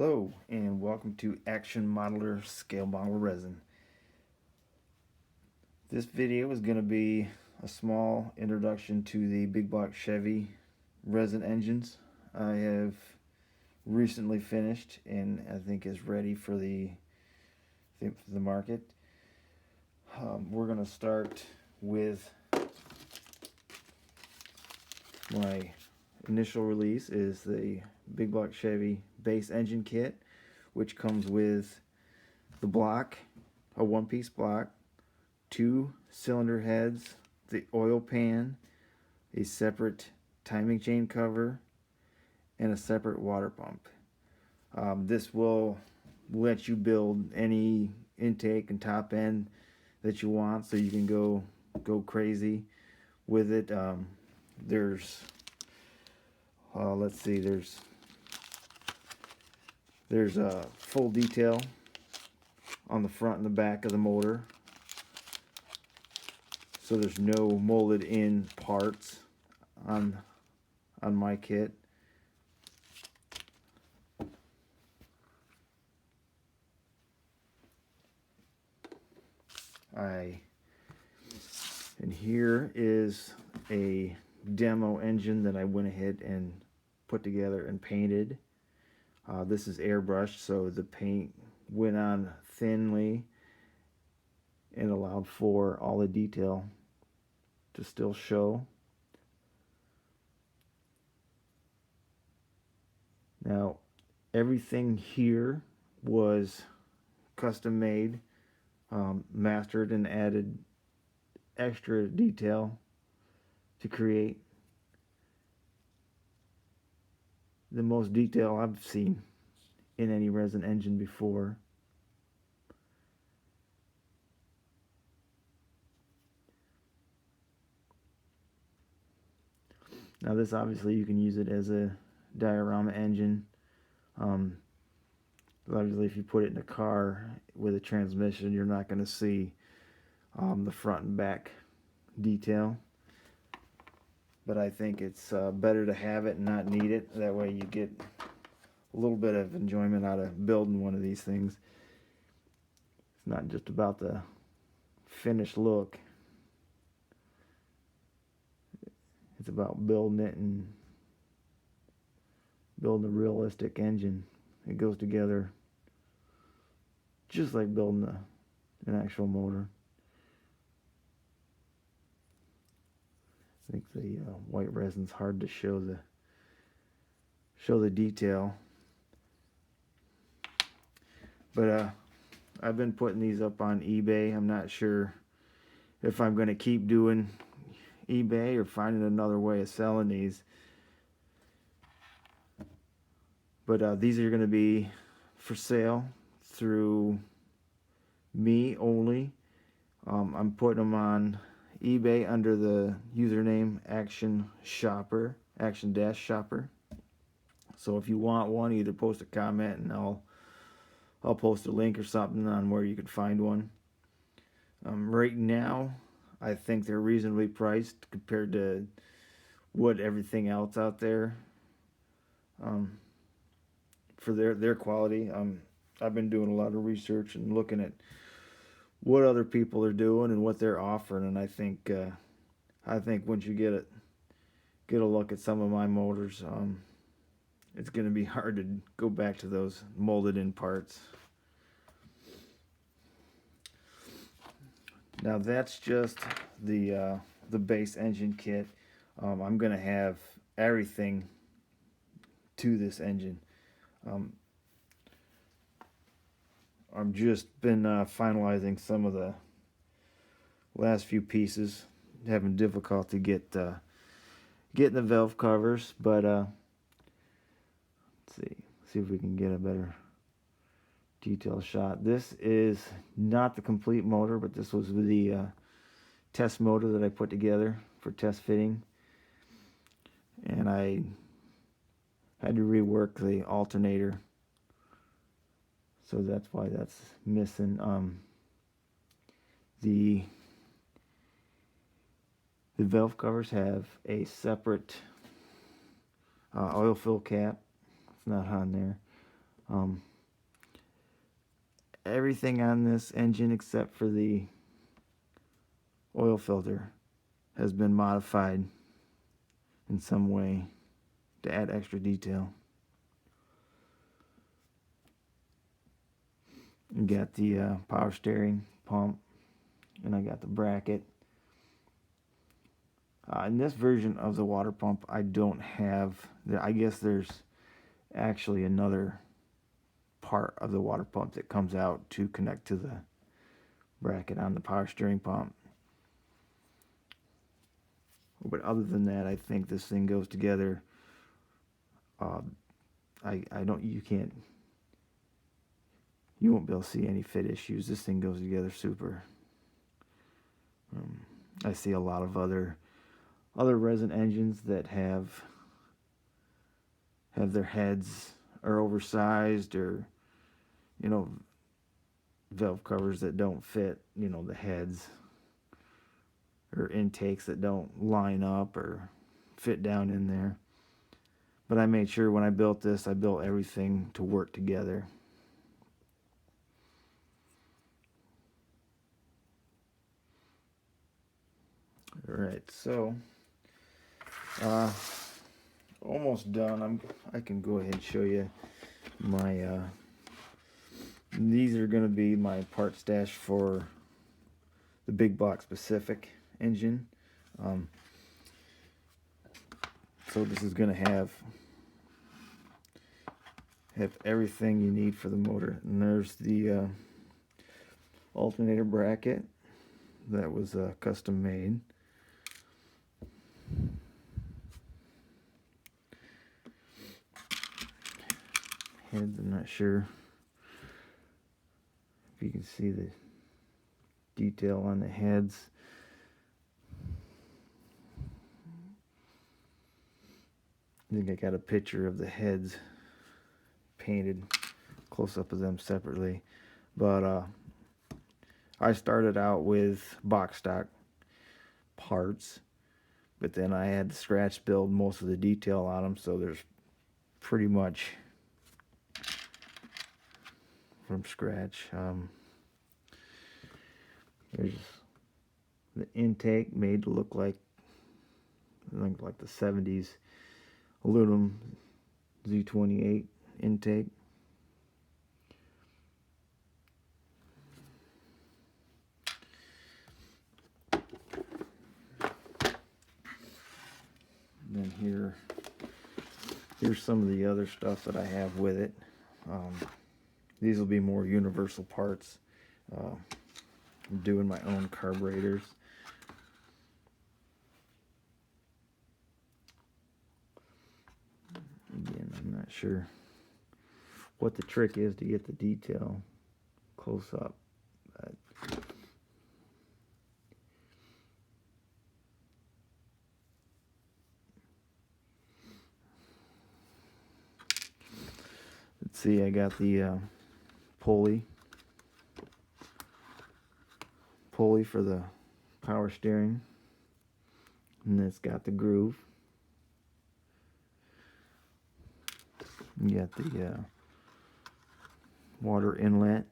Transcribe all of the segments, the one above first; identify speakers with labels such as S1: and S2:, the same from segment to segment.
S1: Hello and welcome to Action Modeler Scale Model Resin. This video is going to be a small introduction to the big block Chevy resin engines. I have recently finished and I think is ready for the market. We're going to start with my initial release is the big block Chevy base engine kit, which comes with the block, a one-piece block, 2 cylinder heads, the oil pan, a separate timing chain cover, and a separate water pump. This will let you build any intake and top end that you want, so you can go crazy with it. Let's see, there's a full detail on the front and the back of the motor, so there's no molded in parts on my kit. And here is a demo engine that I went ahead and put together and painted. This is airbrushed, so the paint went on thinly and allowed for all the detail to still show. Now, everything here was custom made, mastered, and added extra detail to create the most detail I've seen in any resin engine before. Now this, obviously you can use it as a diorama engine. Obviously if you put it in a car with a transmission, you're not going to see the front and back detail. But I think it's better to have it and not need it. That way you get a little bit of enjoyment out of building one of these things. It's not just about the finished look. It's about building it and building a realistic engine. It goes together just like building an actual motor. I think the white resin's hard to show the detail, but I've been putting these up on eBay. I'm not sure if I'm going to keep doing eBay or finding another way of selling these, but these are going to be for sale through me only. I'm putting them on eBay under the username Action-Shopper. So if you want one, either post a comment and I'll post a link or something on where you can find one. Right now, I think they're reasonably priced compared to what everything else out there for their quality. I've been doing a lot of research and looking at what other people are doing and what they're offering, and I think once you get a look at some of my motors, it's going to be hard to go back to those molded in parts. Now that's just the base engine kit. I'm going to have everything to this engine. I've just been finalizing some of the last few pieces, having difficulty getting the valve covers, but let's see if we can get a better detail shot. This is not the complete motor, but this was the test motor that I put together for test fitting, and I had to rework the alternator, so that's why that's missing. The valve covers have a separate oil fill cap. It's not on there. Um, Everything on this engine except for the oil filter has been modified in some way to add extra detail. You got the power steering pump, and I got the bracket. In this version of the water pump, I don't have, I guess there's actually another part of the water pump that comes out to connect to the bracket on the power steering pump. But other than that, I think this thing goes together. You won't be able to see any fit issues. This thing goes together super. I see a lot of other resin engines that have their heads are oversized, or valve covers that don't fit the heads, or intakes that don't line up or fit down in there. But I made sure when I built this, I built everything to work together. Alright, so almost done. I can go ahead and show you my these are going to be my part stash for the big block specific engine. So this is going to have everything you need for the motor. And there's the alternator bracket that was custom made. Heads, I'm not sure if you can see the detail on the heads. I think I got a picture of the heads painted, close up of them separately. But I started out with box stock parts, but then I had to scratch build most of the detail on them, so there's pretty much from scratch. There's the intake made to look like the 70s aluminum Z28 intake. And then here's some of the other stuff that I have with it. These will be more universal parts. I'm doing my own carburetors. Again, I'm not sure what the trick is to get the detail close up. But let's see, I got the pulley for the power steering, and it's got the groove. You got the water inlet.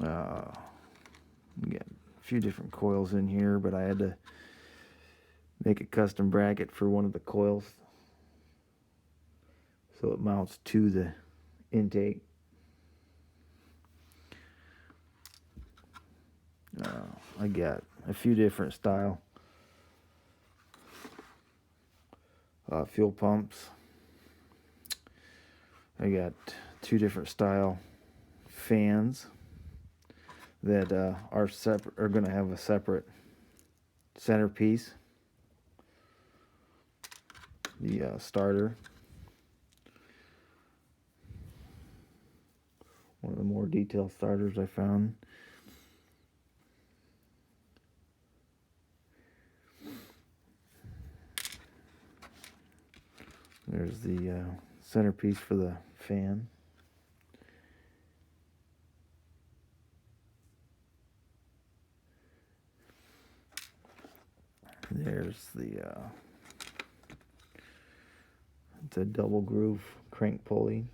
S1: You got a few different coils in here, but I had to make a custom bracket for one of the coils so it mounts to the intake. I got a few different style fuel pumps. I got two different style fans that are separate, are going to have a separate centerpiece. The starter, one of the more detailed starters I found. There's the centerpiece for the fan. There there's it's a double groove crank pulley.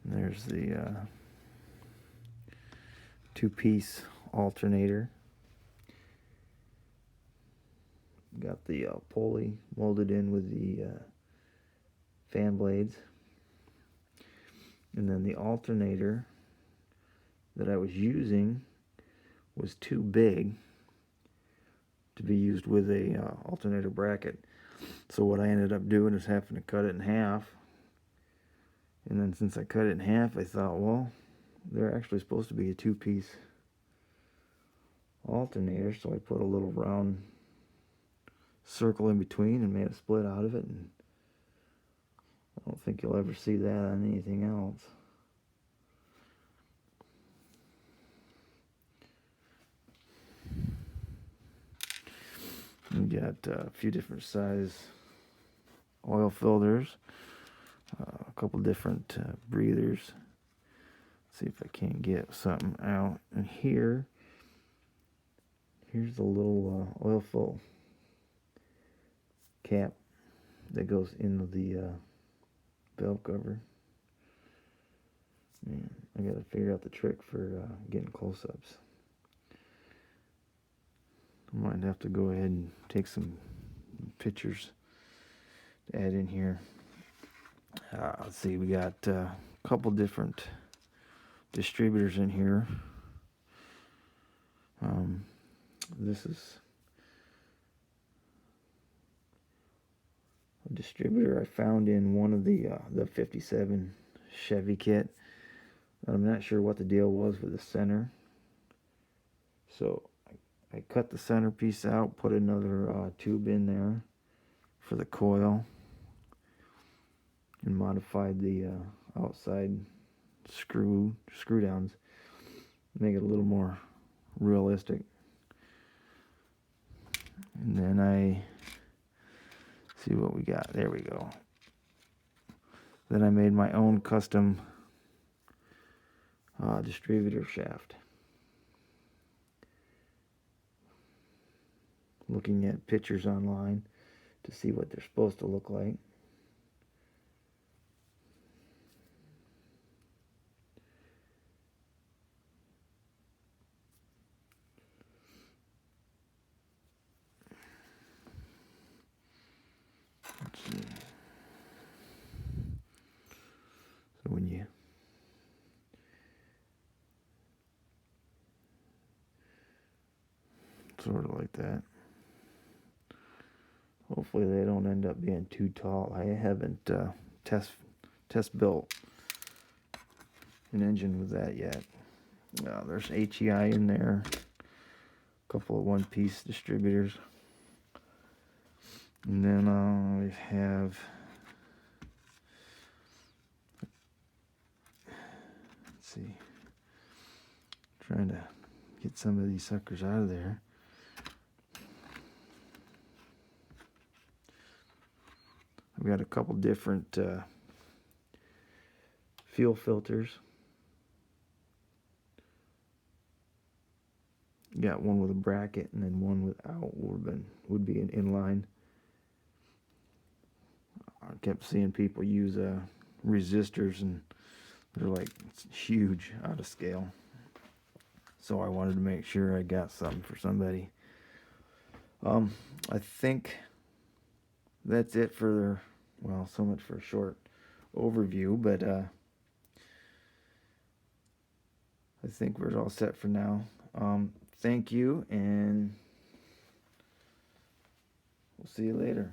S1: And there's the two-piece alternator. Got the pulley molded in with the fan blades. And then the alternator that I was using was too big to be used with a alternator bracket. So what I ended up doing is having to cut it in half. And then since I cut it in half, I thought, well, they're actually supposed to be a two-piece alternator, so I put a little round circle in between and made a split out of it, and I don't think you'll ever see that on anything else. We got a few different size oil filters, a couple different breathers. Let's see if I can't get something out. And here's the little oil fill cap that goes into the valve cover. Man, I gotta figure out the trick for getting close-ups. I might have to go ahead and take some pictures to add in here. Let's see, we got a couple different distributors in here. This is a distributor I found in one of the 57 Chevy kit. I'm not sure what the deal was with the center. So I cut the center piece out, put another tube in there for the coil, and modified the outside screw downs, make it a little more realistic. And then I see what we got. There we go. Then I made my own custom distributor shaft. Looking at pictures online to see what they're supposed to look like. Let's see. So when you sort of like that. Hopefully they don't end up being too tall. I haven't test built an engine with that yet. There's HEI in there, a couple of one-piece distributors, and then we have, let's see, trying to get some of these suckers out of there. I've got a couple different fuel filters. Got one with a bracket and then one without would be an inline. I kept seeing people use resistors, and they're like huge, out of scale. So I wanted to make sure I got something for somebody. I think that's it for, well, so much for a short overview, but I think we're all set for now. Thank you, and we'll see you later.